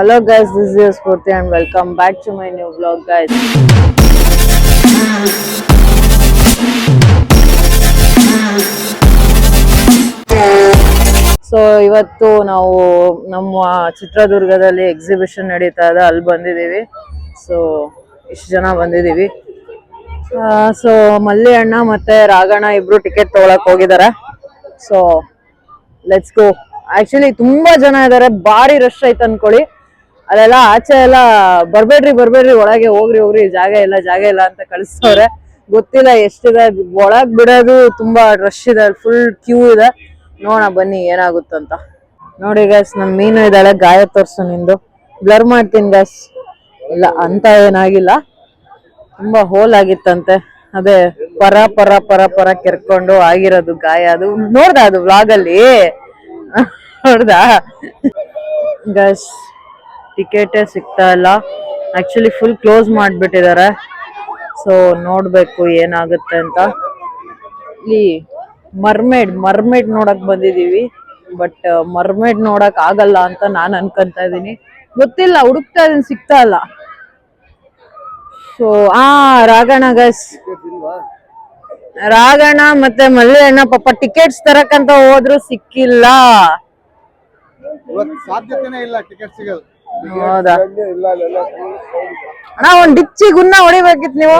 Hello guys, this is Spurti and welcome back to my new vlog guys. So ಇವತ್ತು ನಾವು ನಮ್ಮ ಚಿತ್ರದುರ್ಗದಲ್ಲಿ exhibition ನಡೀತಾ ಇದೆ, ಅಲ್ಲಿ ಬಂದಿದ್ದೀವಿ. ಸೊ ಇಷ್ಟು ಜನ ಬಂದಿದ್ದೀವಿ. ಸೊ ಮಲ್ಲಿ ಅಣ್ಣ ಮತ್ತೆ ರಾಘಣ್ಣ ಇಬ್ರು ಟಿಕೆಟ್ ತಗೊಳಕ್ ಹೋಗಿದ್ದಾರೆ. So let's go. ಆಕ್ಚುಲಿ ತುಂಬಾ ಜನ ಇದಾರೆ, ಭಾರಿ ರಶ್ ಐತೆ ಅನ್ಕೊಳ್ಳಿ. ಅಲ್ಲೆಲ್ಲ ಆಚೆ ಎಲ್ಲ ಬರ್ಬೇಡ್ರಿ ಒಳಗೆ ಹೋಗ್ರಿ ಜಾಗ ಇಲ್ಲ ಅಂತ ಕಳಿಸ್ತವ್ರೆ. ಗೊತ್ತಿಲ್ಲ ಎಷ್ಟಿದೆ, ಒಳಗ್ ಬಿಡೋದು ತುಂಬಾ ರಶ್ ಇದೆ, ಫುಲ್ ಕ್ಯೂ ಇದೆ. ನೋಡೋಣ ಬನ್ನಿ ಏನಾಗುತ್ತಂತ. ನೋಡಿ ಗೈಸ್, ನನ್ ಮೀನು ಇದ್ದಾಳೆ, ಗಾಯ ತೋರ್ಸು ನಿಂದು. ಬ್ಲರ್ ಮಾಡ್ತೀನಿ ಗೈಸ್. ಇಲ್ಲ ಅಂತ ಏನಾಗಿಲ್ಲ, ತುಂಬಾ ಹೋಲ್ ಆಗಿತ್ತಂತೆ. ಅದೇ ಪರ ಕೆರ್ಕೊಂಡು ಆಗಿರೋದು ಗಾಯ. ಅದು ನೋಡ್ದ, ಅದು ವ್ಲಾಗ್ ಅಲ್ಲಿ ನೋಡ್ದ ಗೈಸ್. ಟಿಕೆಟೇ ಸಿಗ್ತಾ ಇಲ್ಲ, ಆಕ್ಚುಲಿ ಫುಲ್ ಕ್ಲೋಸ್ ಮಾಡ್ಬಿಟ್ಟಿದ್ದಾರೆ. ಸೊ ನೋಡ್ಬೇಕು ಏನಾಗುತ್ತೆ ಅಂತ. ಇಲ್ಲಿ ಮರ್ಮೇಡ್ ನೋಡಕ್ ಬಂದಿದೀವಿ, ಬಟ್ ಮರ್ಮೇಡ್ ನೋಡಕ್ ಆಗಲ್ಲ ಅಂತ ನಾನ್ ಅನ್ಕೊಂತ ಇದೀನಿ. ಗೊತ್ತಿಲ್ಲ, ಹುಡುಕ್ತಾ ಇದೀನಿ, ಸಿಗ್ತಾ ಇಲ್ಲ. ಸೊ ರಾಘಣ್ಣ ಗೈಸ್, ರಾಘಣ್ಣ ಮತ್ತೆ ಮಲ್ಲಿ ಅಣ್ಣ ಪಾಪ ಟಿಕೆಟ್ಸ್ ತರಕಂತ ಹೋದ್ರು, ಸಿಕ್ಕಿಲ್ಲ. ಹೌದಾ ಅಣ್ಣ, ಒಂದ್ ಡಿಚ್ಚಿ ಗುನ್ನ ಹೊಡಿಬೇಕಿತ್ ನೀವು.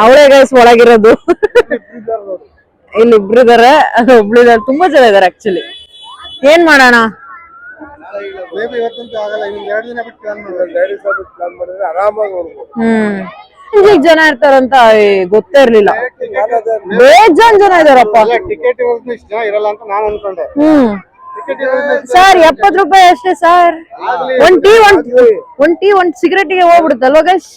ಅವಳೇ ಗೈಸ್ ಒಳಗಿರೋದು. ಇಲ್ಲಿ ಇಬ್ರು ಇದಾರೆ, ಒಬ್ಳಿದಾರೆ, ತುಂಬಾ ಜನ ಇದಾರೆ ಆಕ್ಚುಲಿ. ಏನ್ ಮಾಡೋಣ, ಜನ ಇರ್ತಾರಂತ ಗೊತ್ತೇ ಇರ್ಲಿಲ್ಲ. ಬೇಜಾನ್ ಜನ ಇದಾರಪ್ಪ. ಸರ್ 70 ರೂಪಾಯಿ ಅಷ್ಟೇ ಸರ್. ಒಂದ್ ಟೀ ಒಂದ್ ಸಿಗರೇಟಿಗೆ ಹೋಗ್ಬಿಡುತ್ತಲ್ವ ಗೈಸ್.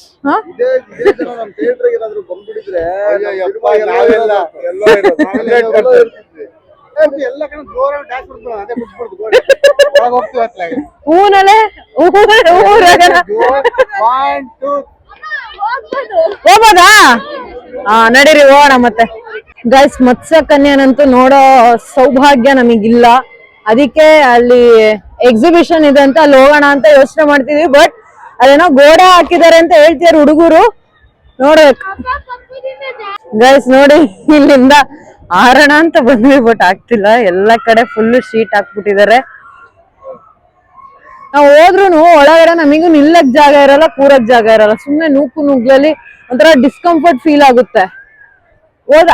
ಊನಲ್ಲೇ ಹೋಗ್ಬೋದಾ? ನಡೀರಿ ಹೋಗೋಣ ಮತ್ತೆ. ಗೈಸ್, ಮತ್ಸ್ಯ ಕನ್ಯಾನಂತೂ ನೋಡೋ ಸೌಭಾಗ್ಯ ನಮಗಿಲ್ಲ. ಅದಕ್ಕೆ ಅಲ್ಲಿ ಎಕ್ಸಿಬಿಷನ್ ಇದೆ ಅಂತ ಅಲ್ಲಿ ಹೋಗೋಣ ಅಂತ ಯೋಚನೆ ಮಾಡ್ತಿದೀವಿ. ಬಟ್ ಅದೇನೋ ಗೋಡೆ ಹಾಕಿದ್ದಾರೆ ಅಂತ ಹೇಳ್ತಿದಾರೆ ಹುಡುಗರು, ನೋಡ್ಬೇಕು ಗೈಸ್. ನೋಡಿ, ಇಲ್ಲಿಂದ ಆರೋಣ ಅಂತ ಬಂದ್ವಿ, ಬಟ್ ಆಗ್ತಿಲ್ಲ. ಎಲ್ಲ ಕಡೆ ಫುಲ್ ಶೀಟ್ ಹಾಕ್ಬಿಟ್ಟಿದ್ದಾರೆ. ನಾವು ಹೋದ್ರು ಒಳಗಡೆ ನಮಿಗೂ ನಿಲ್ಲಕ್ ಜಾಗ ಇರಲ್ಲ, ಕೂರಕ್ ಜಾಗ ಇರಲ್ಲ. ಸುಮ್ನೆ ನುಗ್ಗಲ್ಲಿ ಒಂಥರ ಡಿಸ್ಕಂಫರ್ಟ್ ಫೀಲ್ ಆಗುತ್ತೆ.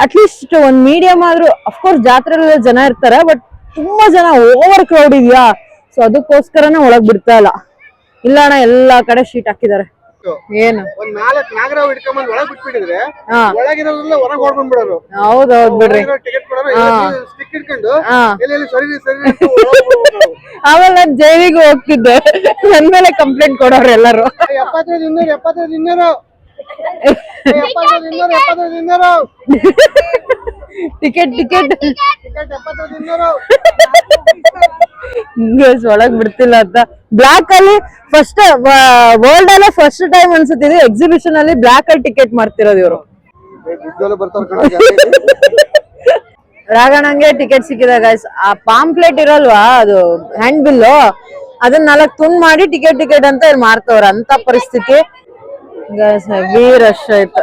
ಅಟ್ಲೀಸ್ಟ್ ಒಂದ್ ಮೀಡಿಯಂ ಆದ್ರೂ, ಅಫ್ಕೋರ್ಸ್ ಜಾತ್ರೆಲ್ಲ ಜನ ಇರ್ತಾರೆ, ಬಟ್ ತುಂಬಾ ಜನ ಓವರ್ ಕ್ರೌಡ್ ಇದೆಯಾ. ಸೊ ಅದಕ್ಕೋಸ್ಕರನೇ ಒಳಗ್ ಬಿಡ್ತಾ ಇಲ್ಲ. ಇಲ್ಲ ಅಣ್ಣ, ಎಲ್ಲಾ ಕಡೆ ಶೀಟ್ ಹಾಕಿದ್ದಾರೆ. ಏನು ಹೌದೌದ್ ಬಿಡ್ರಿ. ಆಮೇಲೆ ನಾನ್ ಜೈಲಿಗೆ ಹೋಗ್ತಿದ್ದೆ, ನನ್ ಮೇಲೆ ಕಂಪ್ಲೇಂಟ್ ಕೊಡೋರು ಎಲ್ಲರೂ. ಟಿಕೆಟ್ ಒಳಗ್ ಬಿಡ್ತಿಲ್ಲ ಅಂತ. ಬ್ಲಾಕ್ ಅಲ್ಲಿ ಫಸ್ಟ್ ವರ್ಲ್ಡ್ ಅಲ್ಲೇ ಫಸ್ಟ್ ಟೈಮ್ ಅನ್ಸುತ್ತಿದೆ ಎಕ್ಸಿಬಿಷನ್ ಅಲ್ಲಿ ಬ್ಲಾಕ್ ಅಲ್ಲಿ ಟಿಕೆಟ್ ಮಾಡ್ತಿರೋದು ಇವರು. ರಾಘಣ್ಣಂಗೆ ಟಿಕೆಟ್ ಸಿಕ್ಕಿದೆ ಗೈಸ್. ಆ ಪಾಂಪ್ಲೆಟ್ ಇರಲ್ವಾ, ಅದು ಹ್ಯಾಂಡ್ ಬಿಲ್, ಅದನ್ನ 4 ತುಂಡ್ ಮಾಡಿ ಟಿಕೆಟ್ ಅಂತ ಮಾರ್ತವ್ರ. ಅಂತ ಪರಿಸ್ಥಿತಿ ಗೈಸ್, ಹೆವಿ ರಶ್ ಆಯ್ತು.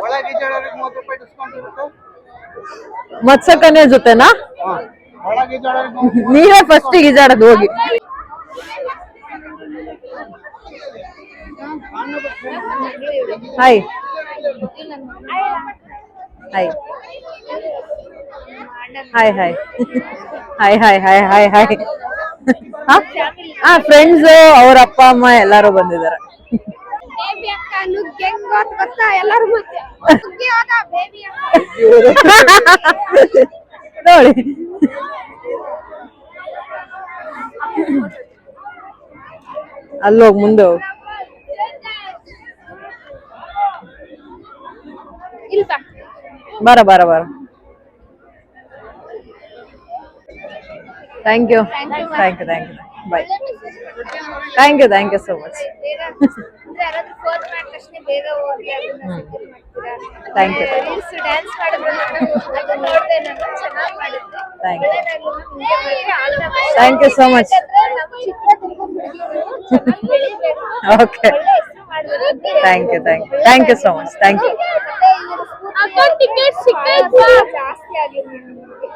ಮತ್ಸ್ಯಕನ್ಯಾ ಜೊತೆನಾ? ನೀವೇ ಫಸ್ಟ್ ಈಜಾಡೋದು ಹೋಗಿ. Hi hi hi hi hi hi hi hi hi. Friends, ಅವ್ರ ಅಪ್ಪ ಅಮ್ಮ ಎಲ್ಲಾರು ಬಂದಿದ್ದಾರೆ. ನೋಡಿ, ಅಲ್ಲೋಗ್ ಮುಂದೆ ಹೋಗ್. ಬರ thank you bye. Thank you so much. Thank you dance ಮಾಡಿದ್ರು ಅದು ನೋಡಿದೆ ನಾನು ಚೆನ್ನಾಗಿ ಮಾಡಿದ್ದೆ. Thank you so much. Okay thank you thank you so much. Thank you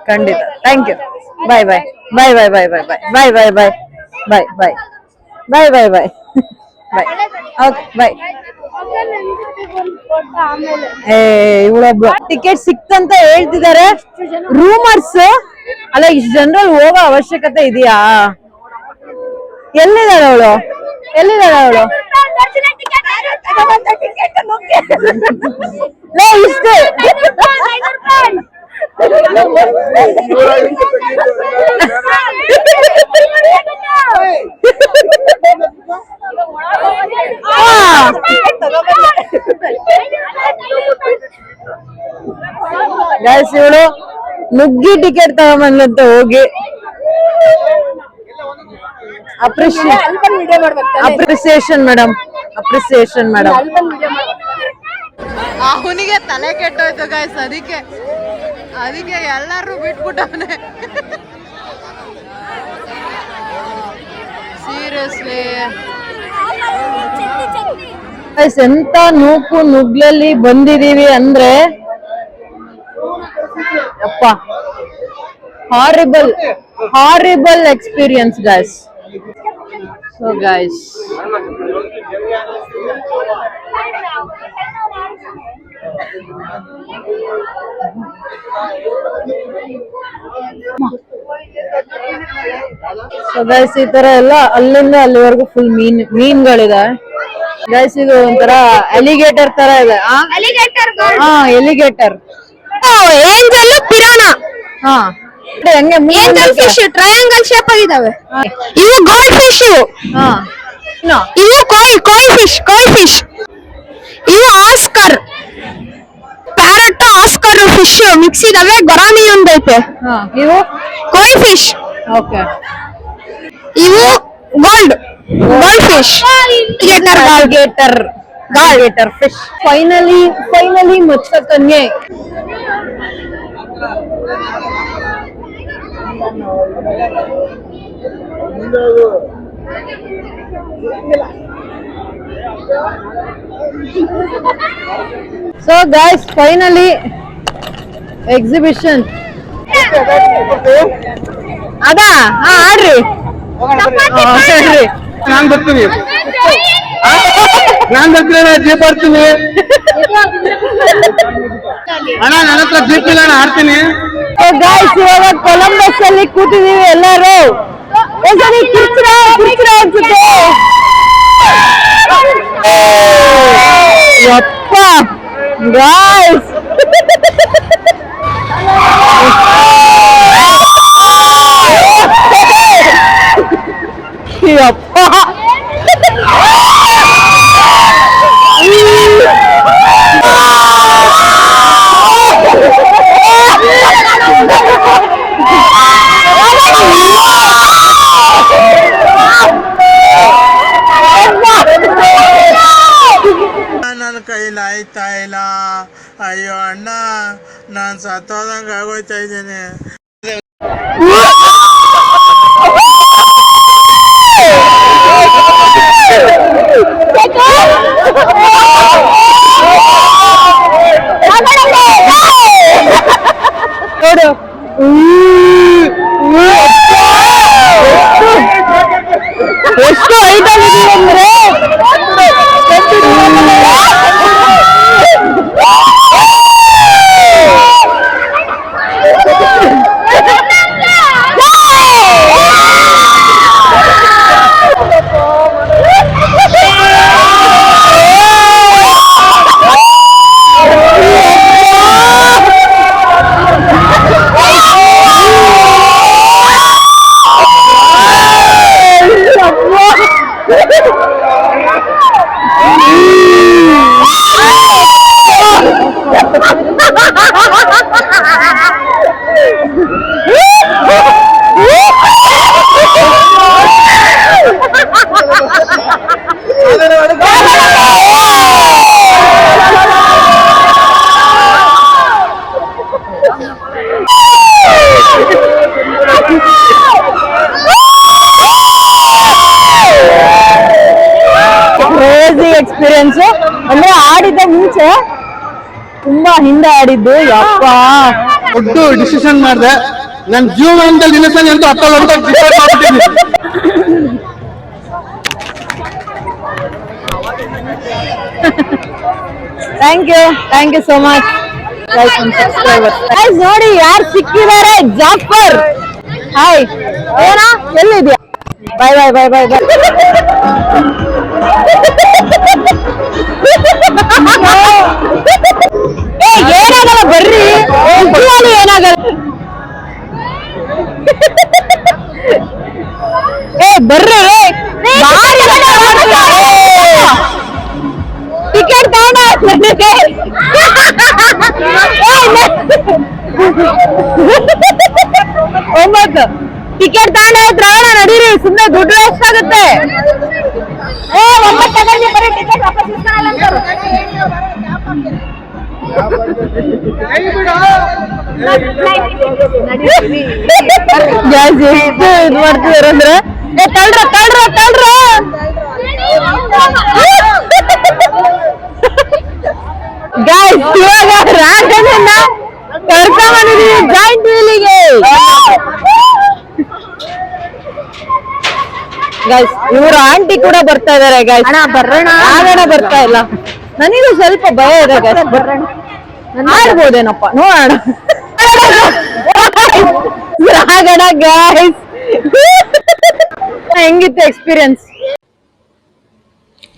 ಖಂಡಿತ. Thank you. Bye bye bye bye bye bye bye bye bye bye bye bye bye bye bye. Bye okay. Bye ಇವಳೊಬ್ಳು ticket ಸಿಕ್ತಂತ ಹೇಳ್ತಿದ್ದಾರೆ rumours. ಅಲ್ಲ ಇಷ್ಟು ಜನರಲ್ಲಿ ಹೋಗೋ ಅವಶ್ಯಕತೆ ಇದೆಯಾ? ಎಲ್ಲಿದ್ದಾಳೆ ಅವಳು? ಇಷ್ಟು ಗೈಸ್ ಇವಳು ನುಗ್ಗಿ ಟಿಕೆಟ್ ತಗೊಂಬಂದಂತ ಹೋಗಿ ಅಪ್ರಿಸಿಯೇಷನ್ ಮೇಡಮ್. ಅವನಿಗೆ ತಲೆ ಕೆಟ್ಟೋಯ್ತು ಗೈಸ್, ಅದಕ್ಕೆ ಎಲ್ಲರೂ ಬಿಟ್ಬಿಟ್ಟವನೆ. ಸೀರಿಯಸ್ಲಿ ಗೈಸ್ ಎಂತ ನೂಕು ನುಗ್ಲಲ್ಲಿ ಬಂದಿದೀವಿ ಅಂದ್ರೆ ಅಪ್ಪ horrible experience guys. So guys ಈ ತರ ಎಲ್ಲ ಅಲ್ಲಿಂದ ಅಲ್ಲಿವರೆಗೂ ಫುಲ್ ಮೀನ್ಗಳಿದೆ ಗೈಸ್. ಇದು ಒಂಥರ ಅಲಿಗೇಟರ್ ತರ ಇದೆ. Alligator, angel, piranha. ಹೆಂಗೆ ಏಂಜಲ್ ಫಿಶ್ ಟ್ರಯಾಂಗಲ್ ಶೇಪ್ ಆಗಿದಾವೆ. ಇವು ಗೋಲ್ಡ್ ಫಿಶ್. ಇವು ಕೋಯ್ ಫಿಶ್. ಇವು oscar, parrot oscar fish mix ಇದಾವೆ. ಗೊರಾಮಿ ಒಂದೈತೆ. ಇವು ಕೋಯ್ ಫಿಶ್. ಓಕೆ. ಇವು gold fish. Alligator fish. Finally ಮತ್ಸ್ಯಕನ್ಯೆ. ಸೊ ಗೈಸ್ ಫೈನಲಿ ಎಕ್ಸಿಬಿಷನ್ ಅದಾ. ಆಡ್ರಿ ಹೇಳ್ರಿ. ನಾನ್ ಬರ್ತೀನಿ ಜೀಪ್ ಆಡ್ತೀನಿ ಅಣ್ಣ. ನನ್ನ ಹತ್ರ ಜೀಪ್ ಇಲ್ಲ, ನಾನು ಆಡ್ತೀನಿ. ಗೈಸ್ ಇವಾಗ ಕೊಲಂಬಸ್ ಅಲ್ಲಿ ಕೂತಿದೀವಿ ಎಲ್ಲರೂ. ಅನ್ಸುತ್ತೆ ಯಪ್ಪ ಗೈಸ್. ಯಪ್ಪ ನನ್ನ ಕೈಲಿ ಆಯ್ತಾ ಇಲ್ಲ. ಅಯ್ಯೋ ಅಣ್ಣ, ನಾನ್ ಸತ್ತೋದಂಗ ಆಗೋಯ್ತಾ ಇದ್ದೇನೆ. ಎಷ್ಟು ಐಟಮ್ ಇದೆ ಅಂದ್ರೆ ಕ್ರೇಜಿ ಎಕ್ಸ್ಪೀರಿಯನ್ಸ್. ಅಂದ್ರೆ ಆಡಿದ ಮುಂಚೆ ತುಂಬಾ ಹಿಂದೆ ಆಡಿದ್ದು, ಯಪ್ಪ ದೊಡ್ಡ ಡಿಸಿಷನ್ ಮಾಡಿದೆ. ನನ್ನ ಜೀವನದಲ್ಲಿ ದಿನಸರಿ ಅಂತ 10 ಗಂಟೆಗೆ ಡಿಸೈಡ್ ಮಾಡ್ಬಿಟ್ಟಿದ್ದೀನಿ. Thank you so much. ನೋಡಿ ಯಾರು ಸಿಕ್ಕಿದ್ದಾರೆ, ಜಾಫರ್. ಹಾಯ್, ಏನಾ ಎಲ್ಲಿದ್ಯಾ? ಬಾಯ್ ಬಾಯ್ ಬಾಯ್ ಬಾಯ್ ಬಾಯ್. ಏನಾಗಲ್ಲ ಬರ್ರಿ, ಏನಾಗಲ್ಲ. ಬರ್ರಿ, ಟಿಕೆಟ್ ತಗೊಂಡ ಒಂಬತ್ತು ಟಿಕೆಟ್ ತಗೊಂಡ ರಾವಣ ನಡೀರಿ, ಸುಮ್ಮನೆ ದುಡ್ಡು ವೇಸ್ಟ್ ಆಗುತ್ತೆ. ಎಷ್ಟು ಇದು ಮಾಡ್ತಿದಾರಂದ್ರೆ ತಳ್ರ ಗಾಯ್ಸ್, ಇವಾಗ ರಾಜನನ್ನ ಕರ್ಕೊಂಡ್ಬಂದಿದೀವಿ ಜಾಯಿಂಟ್ ವೀಲಿಗೆ. ಗೈಸ್, ಇವರು ಆಂಟಿ ಕೂಡ ಬರ್ತಾ ಇದಾರೆ. ಗೈಸ್ ಬರೋಣ, ಆಗೋಣ ಬರ್ತಾ ಇಲ್ಲ. ನನಗೂ ಸ್ವಲ್ಪ ಭಯ ಇದೆ ಗೈಸ್. ಬರೋಣ, ಆಡ್ಬೋದೇನಪ್ಪ, ನೋಡೋಣ. ಆಗೋಣ ಗೈಸ್. ಹೆಂಗಿತ್ತು ಎಕ್ಸ್ಪೀರಿಯನ್ಸ್?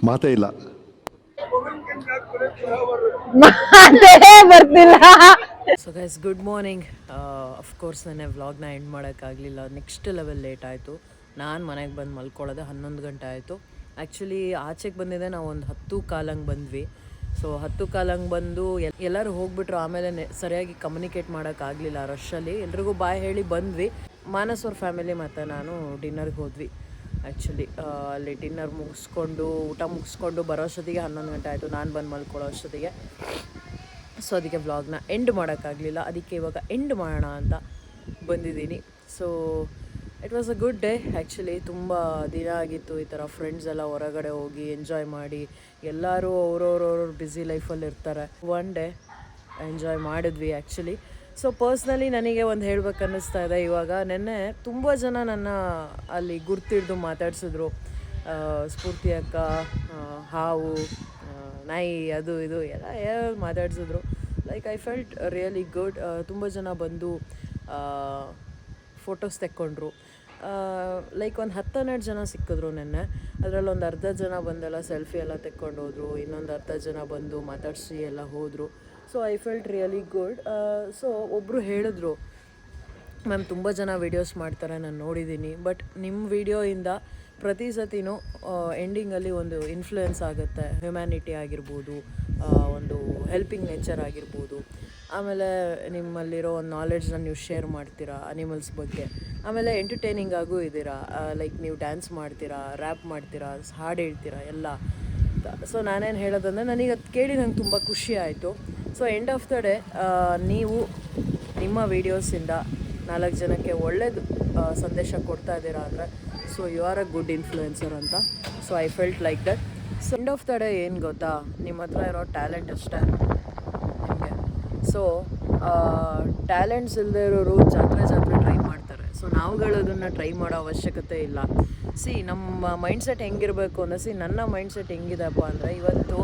ಮಾತೇ ಇಲ್ಲ, ಮಾತೇ ಬರ್ತಿಲ್ಲ. So guys, good morning. Of course ನೆನ್ನೆ ವ್ಲಾಗ್ನ ಎಂಡ್ ಮಾಡೋಕ್ಕಾಗಲಿಲ್ಲ. ನೆಕ್ಸ್ಟ್ ಲೆವೆಲ್ ಲೇಟ್ ಆಯಿತು. ನಾನು ಮನೆಗೆ ಬಂದು ಮಲ್ಕೊಳ್ಳೋದೆ 11 ಗಂಟೆ ಆಯಿತು. ಆ್ಯಕ್ಚುಲಿ ಆಚೆಗೆ ಬಂದಿದ್ದೆ ನಾವು ಒಂದು 10 ಕಾಲಂಗೆ ಬಂದ್ವಿ. ಸೊ 10 ಕಾಲಂಗೆ ಬಂದು ಎಲ್ಲರೂ ಹೋಗ್ಬಿಟ್ರು. ಆಮೇಲೆ ಸರಿಯಾಗಿ ಕಮ್ಯುನಿಕೇಟ್ ಮಾಡೋಕ್ಕಾಗಲಿಲ್ಲ ರಶಲ್ಲಿ. ಎಲ್ರಿಗೂ ಬಾಯ್ ಹೇಳಿ ಬಂದ್ವಿ. ಮಾನಸ್ ಅವ್ರ ಫ್ಯಾಮಿಲಿ ಮತ್ತು ನಾನು ಡಿನ್ನರ್ಗೆ ಹೋದ್ವಿ. ಆ್ಯಕ್ಚುಲಿ ಅಲ್ಲಿ ಡಿನ್ನರ್ ಮುಗಿಸ್ಕೊಂಡು, ಊಟ ಮುಗಿಸ್ಕೊಂಡು ಬರೋ ಅಷ್ಟೊತ್ತಿಗೆ 11 ಗಂಟೆ ಆಯಿತು. ನಾನು ಬಂದು ಮಲ್ಕೊಳ್ಳೋ ಅಷ್ಟೊತ್ತಿಗೆ. ಸೊ ಅದಕ್ಕೆ ವ್ಲಾಗ್ನ ಎಂಡ್ ಮಾಡೋಕ್ಕಾಗಲಿಲ್ಲ. ಅದಕ್ಕೆ ಇವಾಗ ಎಂಡ್ ಮಾಡೋಣ ಅಂತ ಬಂದಿದ್ದೀನಿ. So it was a good day actually. ತುಂಬ ದಿನ ಆಗಿತ್ತು ಈ ಥರ ಫ್ರೆಂಡ್ಸ್ ಎಲ್ಲ ಹೊರಗಡೆ ಹೋಗಿ ಎಂಜಾಯ್ ಮಾಡಿ. ಎಲ್ಲರೂ ಅವ್ರವ್ರವ್ರ ಬ್ಯುಸಿ ಲೈಫಲ್ಲಿ ಇರ್ತಾರೆ. ಒನ್ ಡೇ ಎಂಜಾಯ್ ಮಾಡಿದ್ವಿ ಆ್ಯಕ್ಚುಲಿ. ಸೊ ಪರ್ಸ್ನಲಿ ನನಗೆ ಒಂದು ಹೇಳ್ಬೇಕು ಅನ್ನಿಸ್ತಾ ಇದೆ ಇವಾಗ. ನೆನ್ನೆ ತುಂಬ ಜನ ನನ್ನ ಅಲ್ಲಿ ಗುರ್ತಿಡ್ದು ಮಾತಾಡ್ಸಿದ್ರು. ಸ್ಫೂರ್ತಿ ಅಕ್ಕ, ಹಾವು, ನಾಯಿ, ಅದು ಇದು ಎಲ್ಲ ಮಾತಾಡ್ಸಿದ್ರು. Like I felt really good. ತುಂಬ ಜನ ಬಂದು ಫೋಟೋಸ್ ತೆಕ್ಕೊಂಡ್ರು. ಲೈಕ್ ಒಂದು 10-12 ಜನ ಸಿಕ್ಕಿದ್ರು ನೆನ್ನೆ. ಅದರಲ್ಲಿ ಒಂದು ಅರ್ಧ ಜನ ಬಂದೆಲ್ಲ ಸೆಲ್ಫಿ ಎಲ್ಲ ತೆಕ್ಕೊಂಡು ಹೋದರು. ಇನ್ನೊಂದು ಅರ್ಧ ಜನ ಬಂದು ಮಾತಾಡಿಸಿ ಎಲ್ಲ ಹೋದರು. So I felt really good. So ಒಬ್ಬರು ಹೇಳಿದ್ರು, ಮ್ಯಾಮ್ ತುಂಬ ಜನ ವೀಡಿಯೋಸ್ ಮಾಡ್ತಾರೆ, ನಾನು ನೋಡಿದ್ದೀನಿ. ಬಟ್ ನಿಮ್ಮ ವೀಡಿಯೋಯಿಂದ ಪ್ರತಿ ಸತಿನೂ ಎಂಡಿಂಗಲ್ಲಿ ಒಂದು ಇನ್ಫ್ಲುಯೆನ್ಸ್ ಆಗುತ್ತೆ. ಹ್ಯುಮ್ಯಾನಿಟಿ ಆಗಿರ್ಬೋದು, ಒಂದು ಹೆಲ್ಪಿಂಗ್ ನೇಚರ್ ಆಗಿರ್ಬೋದು. ಆಮೇಲೆ ನಿಮ್ಮಲ್ಲಿರೋ ಒಂದು ನಾಲೆಡ್ಜ್ನ ನೀವು ಶೇರ್ ಮಾಡ್ತೀರಾ ಅನಿಮಲ್ಸ್ ಬಗ್ಗೆ. ಆಮೇಲೆ ಎಂಟರ್ಟೈನಿಂಗ್ ಆಗೂ ಇದ್ದೀರಾ. ಲೈಕ್ ನೀವು ಡ್ಯಾನ್ಸ್ ಮಾಡ್ತೀರಾ, ರ್ಯಾಪ್ ಮಾಡ್ತೀರಾ, ಹಾಡು ಹೇಳ್ತೀರಾ ಎಲ್ಲ. ಸೊ ನಾನೇನು ಹೇಳೋದಂದರೆ, ನನಗೆ ಅದು ಕೇಳಿ ನಂಗೆ ತುಂಬ ಖುಷಿ ಆಯಿತು. So end of the day ನೀವು ನಿಮ್ಮ ವೀಡಿಯೋಸಿಂದ 4 ಜನಕ್ಕೆ ಒಳ್ಳೇದು ಸಂದೇಶ ಕೊಡ್ತಾ ಇದ್ದೀರಾ ಅಂದರೆ, so you are a good influencer ಅಂತ. So I felt like that. So end of the day ಏನು ಗೊತ್ತಾ, ನಿಮ್ಮ ಹತ್ರ ಇರೋ ಟ್ಯಾಲೆಂಟ್ ಅಷ್ಟೇ ನಿಮಗೆ. ಸೊ ಟ್ಯಾಲೆಂಟ್ಸ್ ಇಲ್ಲದೆ ಇರೋರು ಜಾತ್ರೆ ಟ್ರೈ ಮಾಡ್ತಾರೆ. ಸೊ ನಾವುಗಳು ಅದನ್ನು ಟ್ರೈ ಮಾಡೋ ಅವಶ್ಯಕತೆ ಇಲ್ಲ. ನಮ್ಮ ಮೈಂಡ್ಸೆಟ್ ಹೆಂಗಿರಬೇಕು ಅಂದರೆ, ನನ್ನ ಮೈಂಡ್ಸೆಟ್ ಹೆಂಗಿದೆಪ್ಪ ಅಂದರೆ, ಇವತ್ತು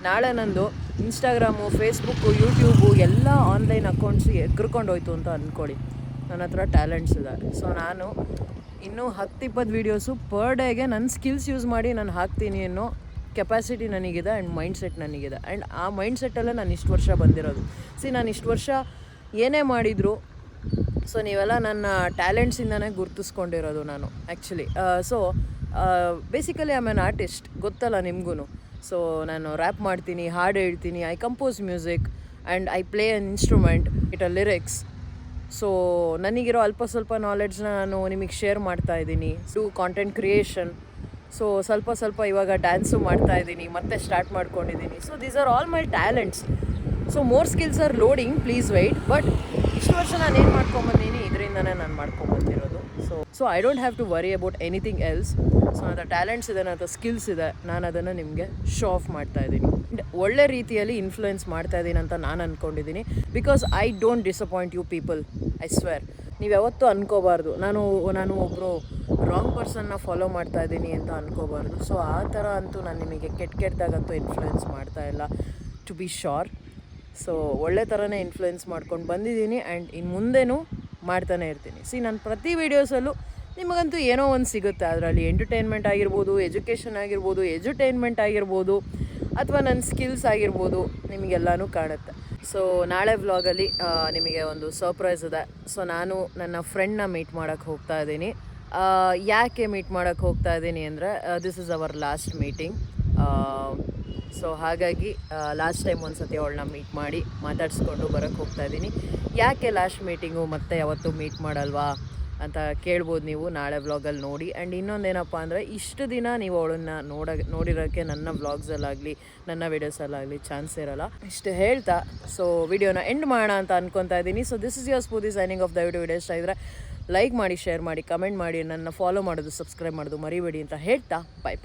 ನಾಳೆ ನಂದು ಇನ್ಸ್ಟಾಗ್ರಾಮು, ಫೇಸ್ಬುಕ್ಕು, ಯೂಟ್ಯೂಬು ಎಲ್ಲ ಆನ್ಲೈನ್ ಅಕೌಂಟ್ಸ್ ಎಗ್ರ್ಕೊಂಡು ಹೋಯ್ತು ಅಂತ ಅಂದ್ಕೊಳ್ಳಿ. ನನ್ನ ಹತ್ರ ಟ್ಯಾಲೆಂಟ್ಸ್ ಇದೆ. ಸೊ ನಾನು ಇನ್ನೂ 10-20 ವೀಡಿಯೋಸು ಪರ್ ಡೇಗೆ ನನ್ನ ಸ್ಕಿಲ್ಸ್ ಯೂಸ್ ಮಾಡಿ ನಾನು ಹಾಕ್ತೀನಿ ಅನ್ನೋ ಕೆಪಾಸಿಟಿ ನನಗಿದೆ ಆ್ಯಂಡ್ ಮೈಂಡ್ಸೆಟ್ ನನಗಿದೆ. ಆ್ಯಂಡ್ ಆ ಮೈಂಡ್ಸೆಟ್ಟಲ್ಲೇ ನಾನು ಇಷ್ಟು ವರ್ಷ ಬಂದಿರೋದು. ನಾನು ಇಷ್ಟು ವರ್ಷ ಏನೇ ಮಾಡಿದ್ರು, ಸೊ ನೀವೆಲ್ಲ ನನ್ನ ಟ್ಯಾಲೆಂಟ್ಸಿಂದನೇ ಗುರ್ತಿಸ್ಕೊಂಡಿರೋದು ನಾನು actually. So basically I am an artist, ಗೊತ್ತಲ್ಲ ನಿಮಗೂ. ಸೊ ನಾನು ರ್ಯಾಪ್ ಮಾಡ್ತೀನಿ, ಹಾಡು ಹೇಳ್ತೀನಿ, I compose music and I play an instrument, it a lyrics. So ನನಗಿರೋ ಅಲ್ಪ ಸ್ವಲ್ಪ ನಾಲೆಡ್ಜ್ನ ನಾನು ನಿಮಗೆ ಶೇರ್ ಮಾಡ್ತಾಯಿದ್ದೀನಿ. Content creation. ಸೊ ಸ್ವಲ್ಪ ಇವಾಗ ಡ್ಯಾನ್ಸು ಮಾಡ್ತಾಯಿದ್ದೀನಿ, ಮತ್ತೆ ಸ್ಟಾರ್ಟ್ ಮಾಡ್ಕೊಂಡಿದ್ದೀನಿ. So these are all my talents. So more skills are loading, please wait. But ಇಷ್ಟು ವರ್ಷ ನಾನು ಏನು ಮಾಡ್ಕೊಂಬಂದೀನಿ, ಇದರಿಂದನೇ ನಾನು ಮಾಡ್ಕೊಂಬಂದಿರೋದು. So I don't have to worry about anything else. So ನನ್ನ ಟ್ಯಾಲೆಂಟ್ಸ್ ಇದೆ, ನನ್ನ ಸ್ಕಿಲ್ಸ್ ಇದೆ, ನಾನು ಅದನ್ನು ನಿಮಗೆ ಶೋ ಆಫ್ ಮಾಡ್ತಾ ಇದ್ದೀನಿ. ಒಳ್ಳೆ ರೀತಿಯಲ್ಲಿ ಇನ್ಫ್ಲುಯೆನ್ಸ್ ಮಾಡ್ತಾ ಇದ್ದೀನಿ ಅಂತ ನಾನು ಅಂದ್ಕೊಂಡಿದ್ದೀನಿ. Because I don't disappoint you people, I swear. ನೀವು ಯಾವತ್ತೂ ಅನ್ಕೋಬಾರ್ದು ನಾನು ಒಬ್ಬರು ರಾಂಗ್ ಪರ್ಸನ್ನ ಫಾಲೋ ಮಾಡ್ತಾ ಇದ್ದೀನಿ ಅಂತ ಅನ್ಕೋಬಾರ್ದು. ಸೊ ಆ ಥರ ಅಂತೂ ನಾನು ನಿಮಗೆ ಕೆಟ್ಟದಾಗಂತೂ ಇನ್ಫ್ಲುಯೆನ್ಸ್ ಮಾಡ್ತಾ ಇಲ್ಲ, ಟು ಬಿ ಶೋರ್. ಸೊ ಒಳ್ಳೆ ಥರನೇ ಇನ್ಫ್ಲುಯೆನ್ಸ್ ಮಾಡ್ಕೊಂಡು ಬಂದಿದ್ದೀನಿ ಆ್ಯಂಡ್ ಇನ್ನು ಮುಂದೆನೂ ಮಾಡ್ತಾನೆ ಇರ್ತೀನಿ. ನಾನು ಪ್ರತಿ ವೀಡಿಯೋಸಲ್ಲೂ ನಿಮಗಂತೂ ಏನೋ ಒಂದು ಸಿಗುತ್ತೆ. ಅದರಲ್ಲಿ ಎಂಟರ್ಟೈನ್ಮೆಂಟ್ ಆಗಿರ್ಬೋದು, ಎಜುಕೇಷನ್ ಆಗಿರ್ಬೋದು, ಎಜುಟೈನ್ಮೆಂಟ್ ಆಗಿರ್ಬೋದು, ಅಥವಾ ನನ್ನ ಸ್ಕಿಲ್ಸ್ ಆಗಿರ್ಬೋದು, ನಿಮಗೆಲ್ಲನೂ ಕಾಣುತ್ತೆ. ಸೊ ನಾಳೆ ವ್ಲಾಗಲ್ಲಿ ನಿಮಗೆ ಒಂದು ಸರ್ಪ್ರೈಸ್ ಇದೆ. ಸೊ ನಾನು ನನ್ನ ಫ್ರೆಂಡ್ನ ಮೀಟ್ ಮಾಡೋಕ್ಕೆ ಹೋಗ್ತಾ ಇದ್ದೀನಿ. ಯಾಕೆ ಮೀಟ್ ಮಾಡೋಕ್ಕೆ ಹೋಗ್ತಾ ಇದ್ದೀನಿ ಅಂದರೆ this is our last meeting. So ಹಾಗಾಗಿ ಲಾಸ್ಟ್ ಟೈಮ್ ಒಂದು ಸತಿ ಅವಳನ್ನ ಮೀಟ್ ಮಾಡಿ ಮಾತಾಡಿಸ್ಕೊಂಡು ಬರೋಕ್ಕೆ ಹೋಗ್ತಾ ಇದ್ದೀನಿ. ಯಾಕೆ ಲಾಸ್ಟ್ ಮೀಟಿಂಗು ಮತ್ತೆ ಯಾವತ್ತೂ ಮೀಟ್ ಮಾಡಲ್ವಾ ಅಂತ ಕೇಳ್ಬೋದು ನೀವು ನಾಳೆ ವ್ಲಾಗಲ್ಲಿ ನೋಡಿ. ಆ್ಯಂಡ್ ಇನ್ನೊಂದೇನಪ್ಪ ಅಂದರೆ ಇಷ್ಟು ದಿನ ನೀವು ಅವಳನ್ನು ನೋಡಿರೋಕ್ಕೆ ನನ್ನ ವ್ಲಾಗ್ಸಲ್ಲಾಗಲಿ ನನ್ನ ವೀಡಿಯೋಸಲ್ಲಾಗಲಿ ಚಾನ್ಸ್ ಇರೋಲ್ಲ. ಇಷ್ಟು ಹೇಳ್ತಾ ಸೊ ವಿಡಿಯೋನ ಎಂಡ್ ಮಾಡೋಣ ಅಂತ ಅನ್ಕೊತಾ ಇದ್ದೀನಿ. So this is your Spoorthi signing off. ದಯವಿಟ್ಟು ವಿಡಿಯೋ ಇಷ್ಟ ಇದ್ದರೆ ಲೈಕ್ ಮಾಡಿ, ಶೇರ್ ಮಾಡಿ, ಕಮೆಂಟ್ ಮಾಡಿ, ನನ್ನ ಫಾಲೋ ಮಾಡೋದು, ಸಬ್ಸ್ಕ್ರೈಬ್ ಮಾಡೋದು ಮರಿಬೇಡಿ ಅಂತ ಹೇಳ್ತಾ ಬೈ.